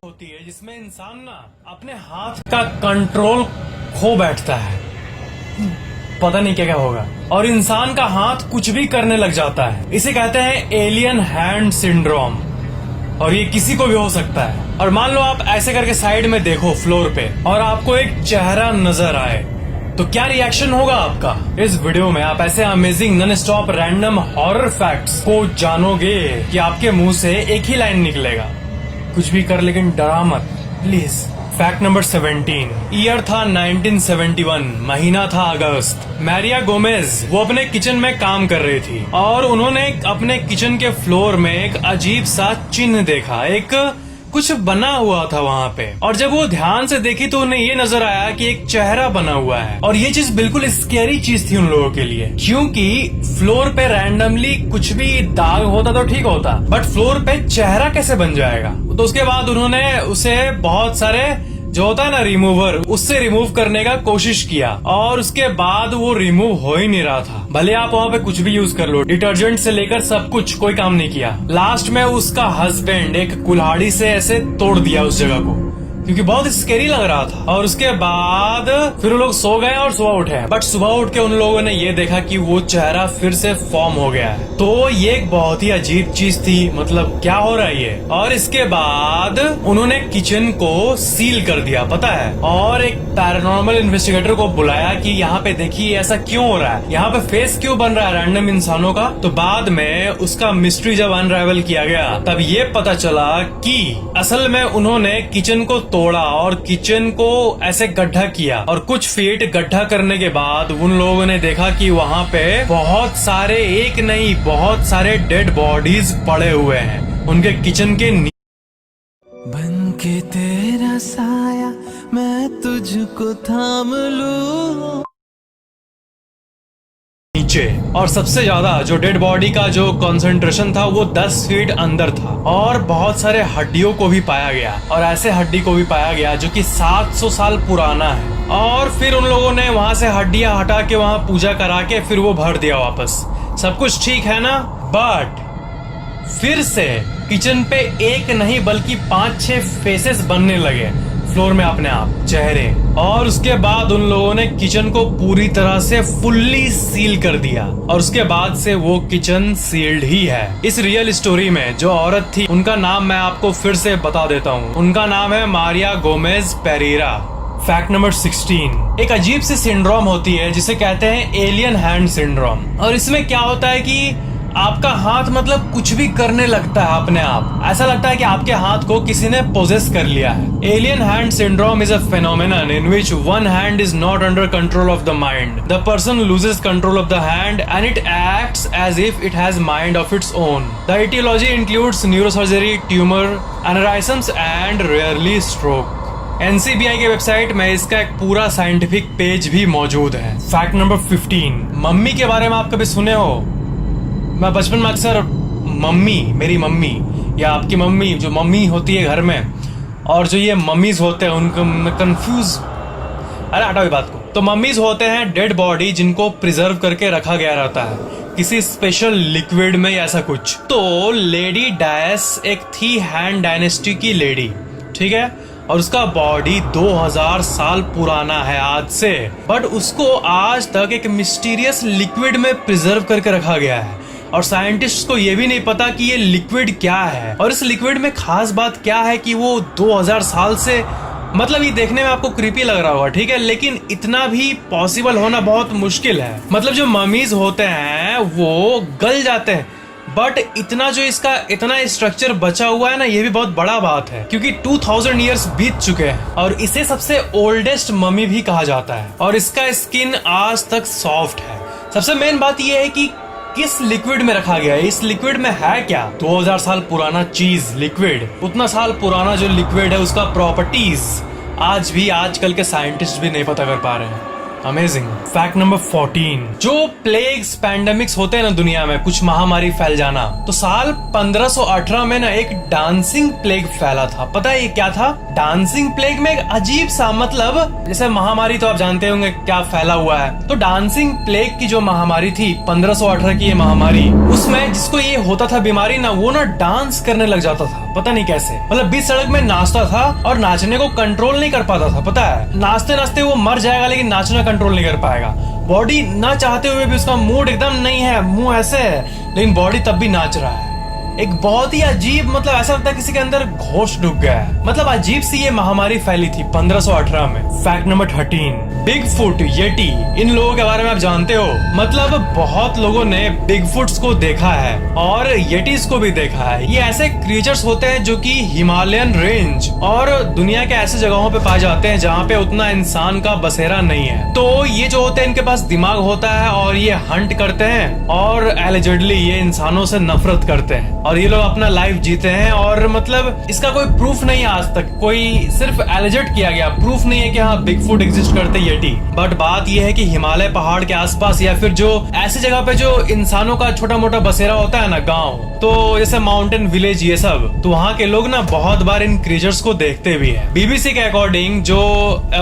होती है जिसमें इंसान ना अपने हाथ का कंट्रोल खो बैठता है, पता नहीं क्या क्या होगा, और इंसान का हाथ कुछ भी करने लग जाता है। इसे कहते हैं एलियन हैंड सिंड्रोम, और ये किसी को भी हो सकता है। और मान लो आप ऐसे करके साइड में देखो फ्लोर पे और आपको एक चेहरा नजर आए, तो क्या रिएक्शन होगा आपका? इस वीडियो में आप ऐसे amazing non stop random horror facts को जानोगे कि आपके मुंह से एक ही लाइन निकलेगा, कुछ भी कर लेकिन डरा मत प्लीज। Fact number 17। ईयर था 1971, महीना था अगस्त। मैरिया गोमेज वो अपने किचन में काम कर रही थी और उन्होंने अपने किचन के फ्लोर में एक अजीब सा चिन्ह देखा, एक कुछ बना हुआ था वहाँ पे। और जब वो ध्यान से देखी तो उन्हें ये नजर आया कि एक चेहरा बना हुआ है, और ये चीज बिल्कुल स्कैरी चीज थी उन लोगों के लिए, क्योंकि फ्लोर पे रैंडमली कुछ भी दाग होता तो ठीक होता, बट फ्लोर पे चेहरा कैसे बन जाएगा? तो उसके बाद उन्होंने उसे बहुत सारे जो होता है ना रिमूवर, उससे रिमूव करने का कोशिश किया, और उसके बाद वो रिमूव हो ही नहीं रहा था। भले आप वहाँ पे कुछ भी यूज कर लो, डिटर्जेंट से लेकर सब कुछ, कोई काम नहीं किया। लास्ट में उसका हस्बैंड एक कुल्हाड़ी से ऐसे तोड़ दिया उस जगह को, क्योंकि बहुत स्केरी लग रहा था। और उसके बाद फिर वो लोग सो गए और सुबह उठे, बट सुबह उठ के उन लोगों ने ये देखा कि वो चेहरा फिर से फॉर्म हो गया है। तो ये एक बहुत ही अजीब चीज थी, मतलब क्या हो रहा है ये। और इसके बाद उन्होंने किचन को सील कर दिया, पता है, और एक पैरानॉर्मल इन्वेस्टिगेटर को बुलाया कि यहाँ पे देखिए ऐसा क्यों हो रहा है, यहाँ पे फेस क्यों बन रहा है रैंडम इंसानों का। तो बाद में उसका मिस्ट्री जब अनराइवल किया गया, तब ये पता चला कि असल में उन्होंने किचन को तोड़ा और किचन को ऐसे गड्ढा किया, और कुछ फीट गड्ढा करने के बाद उन लोगों ने देखा कि वहाँ पे बहुत सारे, एक नहीं बहुत सारे डेड बॉडीज पड़े हुए हैं उनके किचन के बन के तेरा साया मैं तुझको थाम लूं नीचे। और सबसे ज्यादा जो डेड बॉडी का जो कंसंट्रेशन था वो 10 फीट अंदर था, और बहुत सारे हड्डियों को भी पाया गया, और ऐसे हड्डी को भी पाया गया जो कि 700 साल पुराना है। और फिर उन लोगों ने वहां से हड्डियां हटा के वहां पूजा करा के फिर वो भर दिया वापस। सब कुछ ठीक है ना, बट फिर से किचन पे एक नहीं बल्कि 5-6 फेसेस बनने लगे फ्लोर में अपने आप, चेहरे। और उसके बाद उन लोगों ने किचन को पूरी तरह से फुल्ली सील कर दिया, और उसके बाद से वो किचन सील्ड ही है। इस रियल स्टोरी में जो औरत थी उनका नाम मैं आपको फिर से बता देता हूँ, उनका नाम है Maria Gomez Pereira. Fact number 16। एक अजीब सी सिंड्रोम होती है जिसे कहते हैं एलियन हैंड सिंड्रोम, और इसमें क्या होता है कि आपका हाथ मतलब कुछ भी करने लगता है अपने आप, ऐसा लगता है कि आपके हाथ को किसी ने पोजेस कर लिया है। Alien hand syndrome is a phenomenon in which one hand is not under control of the mind. The person loses control of the hand and it acts as if it has mind of its own. The etiology includes neurosurgery, tumor, aneurysms and rarely stroke. NCBI के website में इसका एक पूरा scientific page भी मौजूद है। Fact number 15। Mummy के बारे में आप कभी सुने हो? मैं बचपन में अक्सर मम्मी, मेरी मम्मी या आपकी मम्मी, जो मम्मी होती है घर में, और जो ये मम्मीज होते हैं उनको मैं कंफ्यूज, अरे हटाओ ये बात को। तो मम्मीज होते हैं डेड बॉडी जिनको प्रिजर्व करके रखा गया रहता है किसी स्पेशल लिक्विड में या ऐसा कुछ। तो लेडी डायस एक थी हैंड डायनेस्टी की लेडी, ठीक है, और उसका बॉडी 2000 साल पुराना है आज से, बट उसको आज तक एक मिस्टीरियस लिक्विड में प्रिजर्व करके रखा गया है, और साइंटिस्ट को ये भी नहीं पता कि ये लिक्विड क्या है, और इस लिक्विड में खास बात क्या है कि वो 2000 साल से, मतलब ये देखने में आपको क्रीपी लग रहा होगा, ठीक है, लेकिन इतना भी पॉसिबल होना बहुत मुश्किल है। मतलब जो ममीज होते हैं वो गल जाते हैं, बट इतना जो इसका इतना स्ट्रक्चर बचा हुआ है ना, ये भी बहुत बड़ा बात है, क्योंकि 2000 ईयर्स बीत चुके हैं, और इसे सबसे ओल्डेस्ट ममी भी कहा जाता है, और इसका स्किन आज तक सॉफ्ट है। सबसे मेन बात ये है कि किस लिक्विड में रखा गया है, इस लिक्विड में है क्या? 2000 साल पुराना चीज, लिक्विड, उतना साल पुराना जो लिक्विड है उसका प्रॉपर्टीज आज भी आजकल के साइंटिस्ट भी नहीं पता कर पा रहे हैं। अमेजिंग। Fact number 14। जो प्लेग्स, पैंडेमिक्स होते हैं ना दुनिया में, कुछ महामारी फैल जाना, तो साल 1518 में ना एक डांसिंग प्लेग फैला था। पता है ये क्या था? डांसिंग प्लेग में एक अजीब सा, मतलब जैसे महामारी तो आप जानते होंगे क्या फैला हुआ है, तो डांसिंग प्लेग की जो महामारी थी 1518 की ये महामारी, उसमें जिसको ये होता था बीमारी ना, वो ना डांस करने लग जाता था। पता नहीं कैसे, मतलब बीच सड़क में नाचता था और नाचने को कंट्रोल नहीं कर पाता था। पता है, नाचते नाचते वो मर जाएगा लेकिन नाचना कंट्रोल नहीं कर पाएगा। बॉडी ना चाहते हुए भी उसका मूड एकदम नहीं है, मुंह ऐसे है लेकिन बॉडी तब भी नाच रहा है। एक बहुत ही अजीब, मतलब ऐसा लगता है किसी के अंदर घोष डूब गया है। मतलब अजीब सी ये महामारी फैली थी 1518 में। Fact number 13, Bigfoot, yeti, इन लोगों के बारे में आप जानते हो? मतलब बहुत लोगों ने बिग फुट्स को देखा है और येटीज को भी देखा है। ये ऐसे क्रिएचर्स होते हैं जो कि हिमालयन रेंज और दुनिया के ऐसे जगहों पे पाए जाते हैं जहाँ पे उतना इंसान का बसेरा नहीं है। तो ये जो होते हैं इनके पास दिमाग होता है और ये हंट करते हैं और एलिजेडली ये इंसानों से नफरत करते हैं और ये लोग अपना लाइफ जीते हैं। और मतलब इसका कोई प्रूफ नहीं है आज तक, कोई सिर्फ एलिजेट किया गया, प्रूफ नहीं है कि हाँ बिग फुट एग्जिस्ट करते येटी। बट बात यह है कि हिमालय पहाड़ के आसपास या फिर जो ऐसी जगह पे जो इंसानों का छोटा मोटा बसेरा होता है ना, गांव, तो जैसे माउंटेन विलेज ये सब, तो वहाँ के लोग ना बहुत बार इन क्रिएचर्स को देखते भी है। बीबीसी के अकॉर्डिंग जो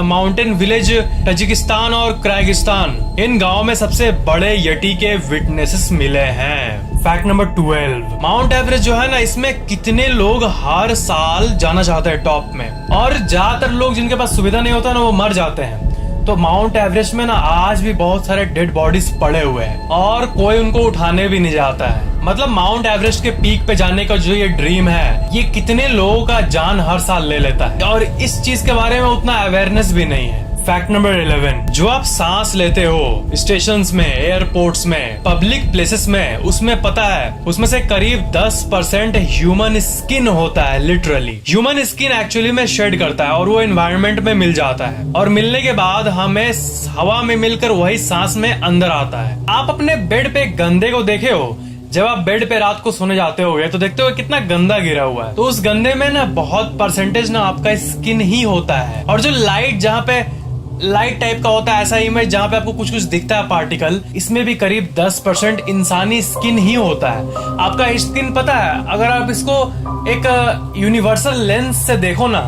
माउंटेन विलेज तजिकिस्तान और क्राइगिस्तान, इन गाँव में सबसे बड़े येटी के विटनेसेस मिले हैं। फैक्ट नंबर 12, माउंट एवरेस्ट जो है ना, इसमें कितने लोग हर साल जाना चाहते हैं टॉप में, और ज्यादातर लोग जिनके पास सुविधा नहीं होता ना वो मर जाते हैं। तो माउंट एवरेस्ट में ना आज भी बहुत सारे डेड बॉडीज पड़े हुए हैं और कोई उनको उठाने भी नहीं जाता है। मतलब माउंट एवरेस्ट के पीक पे जाने का जो ये ड्रीम है, ये कितने लोगों का जान हर साल ले लेता है और इस चीज के बारे में उतना अवेयरनेस भी नहीं है। फैक्ट नंबर 11, जो आप सांस लेते हो स्टेशंस में, एयरपोर्ट्स में, पब्लिक प्लेसेस में, उसमें पता है उसमें से करीब 10% ह्यूमन स्किन होता है। लिटरली ह्यूमन स्किन एक्चुअली में शेड करता है और वो एनवायरनमेंट में मिल जाता है और मिलने के बाद हमें हवा में मिलकर वही सांस में अंदर आता है। आप अपने बेड पे गंदे को देखे हो? जब आप बेड पे रात को सोने जाते होगे तो देखते हो कितना गंदा गिरा हुआ है, तो उस गंदे में ना बहुत परसेंटेज ना आपका स्किन ही होता है। और जो लाइट, जहाँ पे लाइट टाइप का होता है ऐसा इमेज जहाँ पे आपको कुछ कुछ दिखता है पार्टिकल, इसमें भी करीब 10% इंसानी स्किन ही होता है। आपका स्किन पता है, अगर आप इसको एक यूनिवर्सल लेंस से देखो ना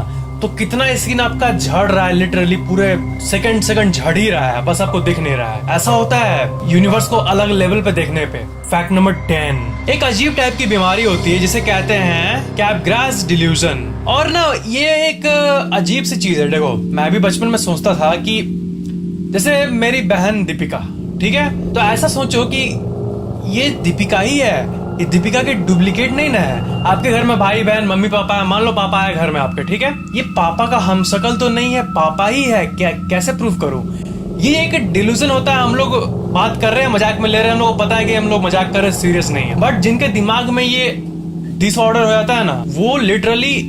तो कितना स्किन आपका झड़ रहा है, लिटरली पूरे सेकंड झड़ ही रहा है, बस आपको दिख नहीं रहा है। ऐसा होता है यूनिवर्स को अलग लेवल पे देखने पे। फैक्ट नंबर 10, एक अजीब टाइप की बीमारी होती है जिसे कहते हैं कैपग्रास डिल्यूजन। और ना ये एक अजीब सी चीज है। देखो मैं भी बचपन में सोचता था कि जैसे मेरी बहन दीपिका, ठीक है, तो ऐसा सोचो कि ये दीपिका ही है, ये दीपिका के डुप्लीकेट नहीं ना है। आपके घर में भाई बहन मम्मी पापा है, मान लो पापा है घर में आपके, ठीक है, ये पापा का हमशक्ल तो नहीं है, पापा ही है। कैसे प्रूफ करूं? ये एक डिल्यूजन होता है। हम लोग बात कर रहे हैं, मजाक में ले रहे हैं, हम लोग को पता है कि हम लोग मजाक कर रहे हैं, सीरियस नहीं है। बट जिनके दिमाग में ये डिसऑर्डर हो जाता है ना, वो लिटरली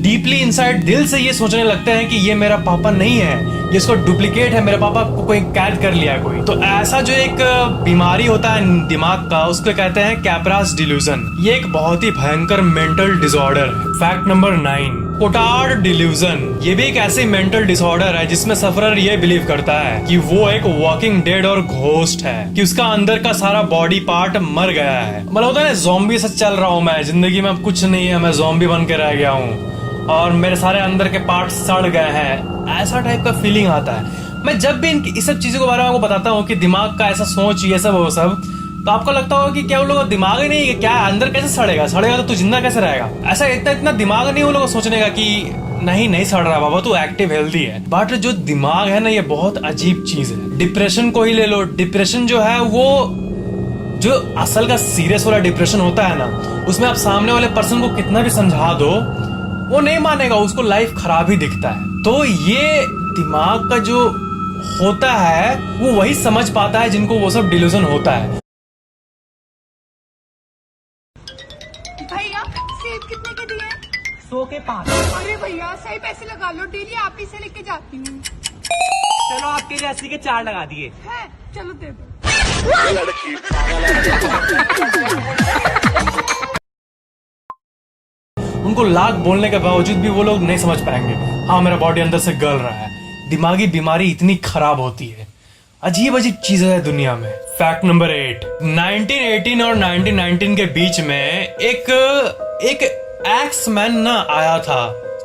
डीपली इनसाइड दिल से ये सोचने लगते हैं कि ये मेरा पापा नहीं है, ये इसको डुप्लीकेट है, मेरे पापा को कोई कैद कर लिया कोई। तो ऐसा जो एक बीमारी होता है दिमाग का, उसको कहते हैं कैपरास डिल्यूजन। ये एक बहुत ही भयंकर मेंटल डिसऑर्डर है। Fact number 9, Cotard delusion. ये भी एक ऐसी मेंटल डिसऑर्डर है जिसमें सफरर ये बिलीव करता है कि वो एक वॉकिंग डेड और घोस्ट है, कि उसका अंदर का सारा बॉडी पार्ट मर गया है। मतलब होता है ना, ज़ॉम्बी से चल रहा हूँ मैं, जिंदगी में अब कुछ नहीं है, मैं ज़ॉम्बी बन के रह गया हूँ और मेरे सारे अंदर के पार्ट सड़ गए हैं, ऐसा टाइप का फीलिंग आता है। मैं जब भी इस सब चीजों के बारे में आपको बताता हूँ कि दिमाग का ऐसा सोच, ये सब वो सब, तो आपको लगता होगा कि क्या उन लोगों का दिमाग ही नहीं है, क्या अंदर कैसे सड़ेगा तो तू जिंदा कैसे रहेगा? ऐसा इतना दिमाग नहीं उन लोगों को सोचने का कि नहीं सड़ रहा बाबा, तू एक्टिव हेल्दी है। बट जो दिमाग है ना, ये बहुत अजीब चीज है। डिप्रेशन को ही ले लो, डिप्रेशन जो है वो जो असल का सीरियस वाला डिप्रेशन होता है ना, उसमें आप सामने वाले पर्सन को कितना भी समझा दो वो नहीं मानेगा, उसको लाइफ खराब ही दिखता है। तो ये दिमाग का जो होता है वो वही समझ पाता है जिनको वो सब डिल्यूजन होता है। भैया सेब कितने के दिए? 100 के 5। अरे भैया सही पैसे लगा लो, डेली आप ही से लेके जाती हूँ। चलो आपके जैसी के 4 लगा दिए। है चलो दे दो। उनको लाख बोलने के बावजूद भी वो लोग नहीं समझ पाएंगे, हाँ मेरा बॉडी अंदर से गल रहा है। दिमागी बीमारी इतनी खराब होती है, अजीब अजीब चीजें है दुनिया में। फैक्ट नंबर 8, 1918 और 1919 के बीच में एक एक्स मैन ना आया था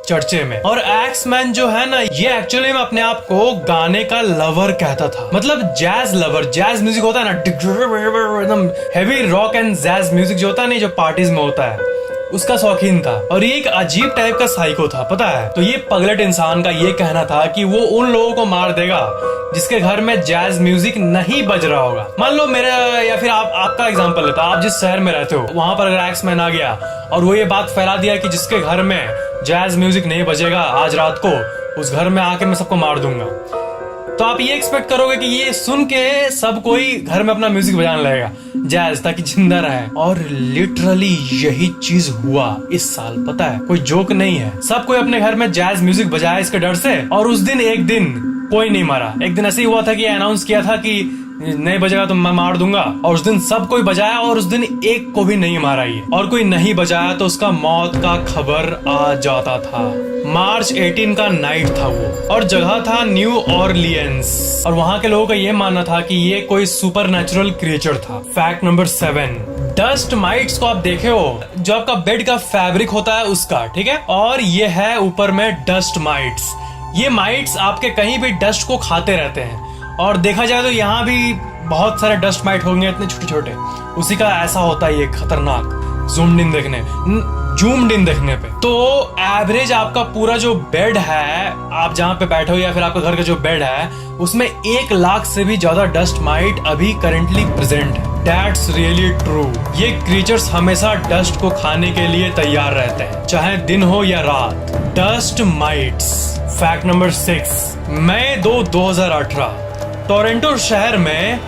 चर्चे में। और एक्स मैन जो है ना, ये एक्चुअली में अपने आप को गाने का लवर कहता था। मतलब जैज लवर, जैज म्यूजिक होता है ना, एकदम heavy rock and jazz music जो होता है ना, जो पार्टीज में होता है, उसका शौकीन था और ये एक अजीब टाइप का साइको था, पता है। तो ये पगलेट इंसान का ये कहना था कि वो उन लोगों को मार देगा जिसके घर में जैज म्यूजिक नहीं बज रहा होगा। मान लो मेरा या फिर आपका एग्जांपल लेता, आप जिस शहर में रहते हो वहां पर अगर एक्समैन आ गया और वो ये बात फैला दिया कि जिसके घर में जैज म्यूजिक नहीं बजेगा आज रात को, उस घर में आके मैं सबको मार दूंगा, तो आप ये एक्सपेक्ट करोगे कि ये सुन के सब कोई घर में अपना म्यूजिक बजाने लगेगा जैज, ताकि जिंदा रहे। और लिटरली यही चीज हुआ इस साल, पता है, कोई जोक नहीं है। सब कोई अपने घर में जैज म्यूजिक बजाया इसके डर से, और उस दिन एक दिन कोई नहीं मारा। एक दिन ऐसे ही हुआ था कि अनाउंस किया था कि नहीं बजेगा तो मैं मार दूंगा, और उस दिन सब कोई बजाया और उस दिन एक को भी नहीं मारा ये, और कोई नहीं बजाया तो उसका मौत का खबर आ जाता था। मार्च 18 का नाइट था वो, और जगह था न्यू ऑरलियंस, और वहां के लोगों का ये मानना था कि ये कोई सुपर नेचुरल क्रिएचर था। फैक्ट नंबर 7, डस्ट माइट्स को आप देखे हो, जो आपका बेड का फैब्रिक होता है उसका, ठीक है, और ये है ऊपर में डस्ट माइट्स। ये माइट्स आपके कहीं भी डस्ट को खाते रहते हैं, और देखा जाए तो यहाँ भी बहुत सारे डस्ट माइट होंगे इतने छोटे छोटे। उसी का ऐसा होता है ये खतरनाक जूम्ड इन देखने पे। तो एवरेज आपका पूरा जो बेड है, आप जहाँ पे बैठे हो या फिर आपका घर का जो बेड है, उसमें 1 लाख से भी ज्यादा डस्ट माइट अभी करेंटली प्रेजेंट है। That's really true। ये क्रीचर्स हमेशा डस्ट को खाने के लिए तैयार रहते हैं, चाहे दिन हो या रात। Dust mites. फैक्ट नंबर 6, मई 2018 टोरंटो शहर में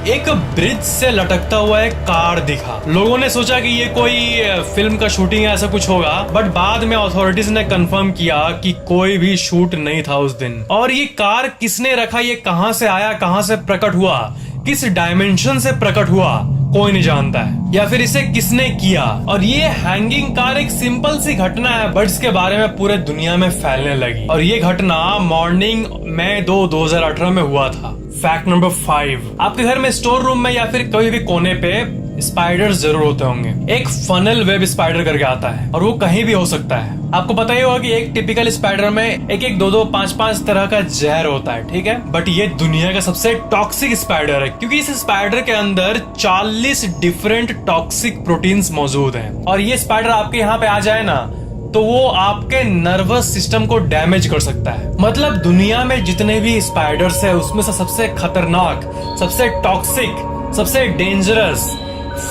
एक ब्रिज से लटकता हुआ एक कार दिखा। लोगों ने सोचा कि ये कोई फिल्म का शूटिंग या ऐसा कुछ होगा, बट बाद में अथॉरिटीज ने कंफर्म किया कि कोई भी शूट नहीं था उस दिन। और ये कार किसने रखा, ये कहां से आया, कहां से प्रकट हुआ, किस डायमेंशन से प्रकट हुआ, कोई नहीं जानता है, या फिर इसे किसने किया। और ये हैंगिंग कार एक सिंपल सी घटना है, बट इसके बारे में पूरे दुनिया में फैलने लगी। और ये घटना मॉर्निंग मई 2018 में हुआ था। फैक्ट नंबर 5, आपके घर में स्टोर रूम में या फिर कभी भी कोने पे स्पाइडर्स जरूर होते होंगे। एक फनल वेब स्पाइडर करके आता है, और वो कहीं भी हो सकता है। आपको पता ही होगा कि एक टिपिकल स्पाइडर में एक 2 5 तरह का जहर होता है, ठीक है, बट ये दुनिया का सबसे टॉक्सिक स्पाइडर है, क्योंकि इस स्पाइडर के अंदर 40 डिफरेंट टॉक्सिक प्रोटीन्स मौजूद हैं। और ये स्पाइडर आपके यहाँ पे आ जाए ना, तो वो आपके नर्वस सिस्टम को डैमेज कर सकता है। मतलब दुनिया में जितने भी स्पाइडर्स है उसमें से सबसे खतरनाक, सबसे टॉक्सिक, सबसे डेंजरस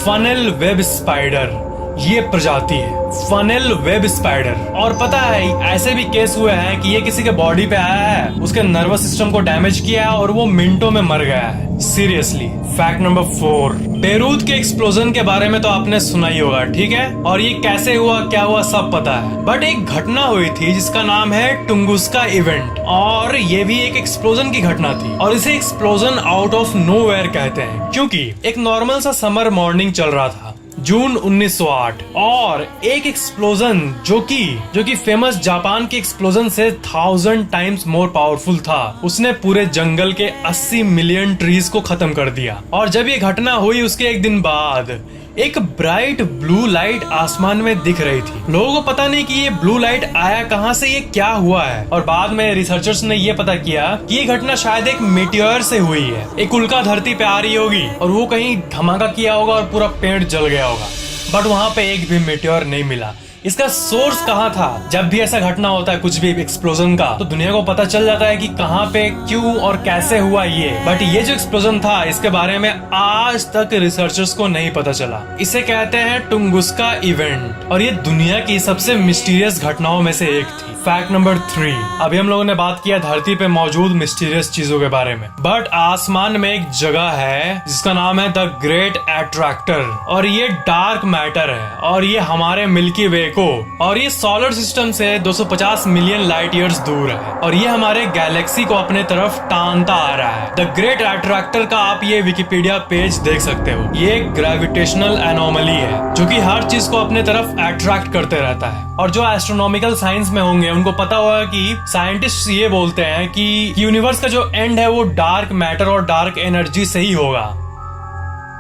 फनल वेब स्पाइडर ये प्रजाति है, फनल वेब स्पाइडर। और पता है ऐसे भी केस हुए हैं कि ये किसी के बॉडी पे आया है, उसके नर्वस सिस्टम को डैमेज किया है और वो मिनटों में मर गया है, सीरियसली। फैक्ट नंबर 4, बेरूत के एक्सप्लोजन के बारे में तो आपने सुना ही होगा, ठीक है, और ये कैसे हुआ, क्या हुआ, सब पता है। बट एक घटना हुई थी जिसका नाम है टुंगुस्का इवेंट, और ये भी एक एक्सप्लोजन की घटना थी, और इसे एक्सप्लोजन आउट ऑफ नोवेयर कहते हैं, क्योंकि एक नॉर्मल सा समर मॉर्निंग चल रहा था जून 1908, और एक एक्सप्लोजन जो कि फेमस जापान के एक्सप्लोजन से 1000 टाइम्स मोर पावरफुल था, उसने पूरे जंगल के 80 मिलियन ट्रीज को खत्म कर दिया। और जब ये घटना हुई उसके एक दिन बाद एक ब्राइट ब्लू लाइट आसमान में दिख रही थी। लोगों को पता नहीं कि ये ब्लू लाइट आया कहां से, ये क्या हुआ है, और बाद में रिसर्चर्स ने ये पता किया कि ये घटना शायद एक मीटियोर से हुई है। एक उल्का धरती पे आ रही होगी और वो कहीं धमाका किया होगा और पूरा पेड़ जल गया होगा, बट वहां पे एक भी मीटियोर नहीं मिला। इसका सोर्स कहाँ था? जब भी ऐसा घटना होता है कुछ भी एक्सप्लोजन का, तो दुनिया को पता चल जाता है कि कहाँ पे, क्यों और कैसे हुआ ये। बट ये जो एक्सप्लोजन था इसके बारे में आज तक रिसर्चर्स को नहीं पता चला। इसे कहते हैं टुंगुस्का इवेंट, और ये दुनिया की सबसे मिस्टीरियस घटनाओं में से एक थी। फैक्ट नंबर 3, अभी हम लोगों ने बात किया धरती पे मौजूद मिस्टीरियस चीजों के बारे में, बट आसमान में एक जगह है जिसका नाम है द ग्रेट अट्रैक्टर, और ये डार्क मैटर है, और ये हमारे मिल्की वे को, और ये सोलर सिस्टम से 250 मिलियन लाइट ईयर्स दूर है, और ये हमारे गैलेक्सी को अपने तरफ टानता आ रहा है। द ग्रेट अट्रैक्टर का आप ये विकिपीडिया पेज देख सकते हो। ये एक ग्रेविटेशनल एनोमली है जो कि हर चीज को अपने तरफ अट्रैक्ट करते रहता है। और जो एस्ट्रोनॉमिकल साइंस में होंगे उनको पता होगा कि साइंटिस्ट ये बोलते हैं कि यूनिवर्स का जो एंड है वो डार्क मैटर और डार्क एनर्जी से ही होगा।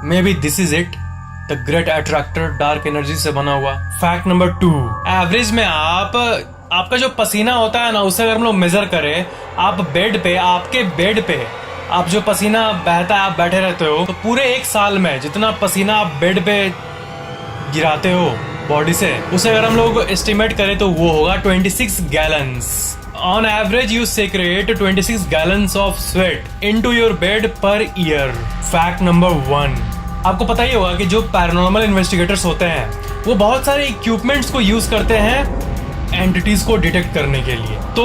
May be this is it, the great attractor dark energy से बना हुआ। फैक्ट नंबर 2, एवरेज में आपका जो पसीना होता है ना, उसे अगर हम लोग मेजर करें, आपके बेड पे आप जो पसीना बहता है, आप बैठे रहते हो, तो पूरे 1 साल में जितना पसीना आप बेड पे गिराते हो बॉडी से, उसे अगर हम लोग एस्टिमेट करें तो वो होगा 26 gallons. On average, you secrete 26 gallons of sweat into your bed per year. Fact number 1. आपको पता ही होगा कि जो पैरानॉर्मल इन्वेस्टिगेटर्स होते हैं वो बहुत सारे इक्विपमेंट्स को यूज करते हैं एंटिटीज को डिटेक्ट करने के लिए। तो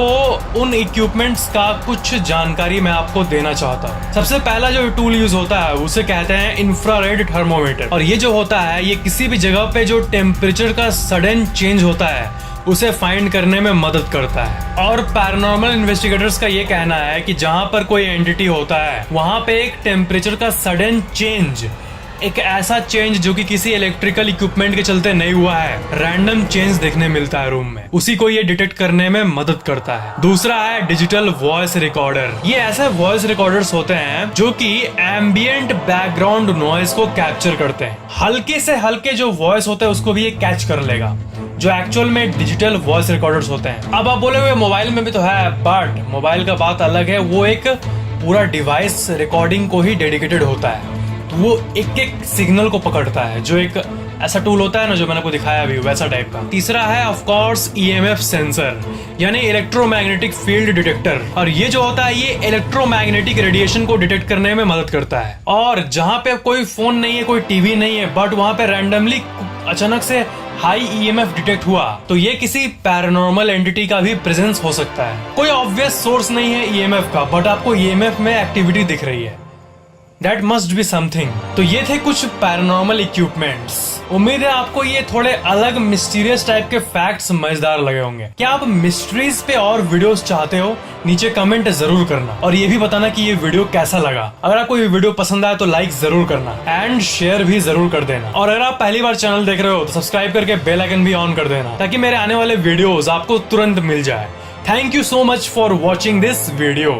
उन इक्विपमेंट्स का कुछ जानकारी मैं आपको देना चाहता हूँ। सबसे पहला जो टूल यूज होता है उसे कहते हैं इंफ्रारेड थर्मोमीटर। और ये जो होता है ये किसी भी जगह पे जो टेम्परेचर का सडन चेंज होता है उसे फाइंड करने में मदद करता है। और पैरानॉर्मल इन्वेस्टिगेटर्स का ये कहना है कि जहां पर कोई एंटिटी होता है वहां पे एक टेम्परेचर का सडन चेंज, एक ऐसा चेंज जो कि किसी इलेक्ट्रिकल इक्विपमेंट के चलते नहीं हुआ है, रैंडम चेंज देखने मिलता है रूम में, उसी को ये डिटेक्ट करने में मदद करता है। दूसरा है डिजिटल वॉइस रिकॉर्डर। ये ऐसे वॉइस रिकॉर्डर्स होते हैं जो कि एम्बियंट बैकग्राउंड नॉइज को कैप्चर करते हैं। हल्के से हल्के जो वॉइस होते हैं उसको भी ये कैच कर लेगा, जो एक्चुअल में डिजिटल वॉइस रिकॉर्डर्स होते हैं। अब आप बोले हुए मोबाइल में भी तो है, बट मोबाइल का बात अलग है, वो एक पूरा डिवाइस रिकॉर्डिंग को ही डेडिकेटेड होता है। तो वो एक एक सिग्नल को पकड़ता है, जो एक ऐसा टूल होता है ना जो मैंने आपको दिखाया अभी, वैसा टाइप का। तीसरा है ऑफ कोर्स EMF सेंसर, यानी इलेक्ट्रोमैग्नेटिक फील्ड डिटेक्टर। और ये जो होता है ये इलेक्ट्रोमैग्नेटिक रेडिएशन को डिटेक्ट करने में मदद करता है। और जहां पे कोई फोन नहीं है, कोई टीवी नहीं है, बट वहां पे रैंडमली अचानक से हाई EMF डिटेक्ट हुआ तो ये किसी पैरानॉर्मल एंटिटी का भी प्रेजेंस हो सकता है। कोई ऑब्वियस सोर्स नहीं है EMF का, बट आपको EMF में एक्टिविटी दिख रही है, दैट मस्ट बी समथिंग। तो ये थे कुछ पैरानॉर्मल इक्विपमेंट्स। उम्मीद है आपको ये थोड़े अलग मिस्टीरियस टाइप के फैक्ट्स मजेदार लगे होंगे। क्या आप मिस्ट्रीज पे और वीडियोस चाहते हो? नीचे कमेंट जरूर करना और ये भी बताना कि ये वीडियो कैसा लगा। अगर आपको ये वीडियो पसंद आया तो लाइक जरूर करना एंड शेयर भी जरूर कर देना। और अगर आप पहली बार चैनल देख रहे हो तो सब्सक्राइब करके बेल आइकन भी ऑन कर देना ताकि मेरे आने वाले वीडियोस आपको तुरंत मिल जाए। Thank you so much for watching this video.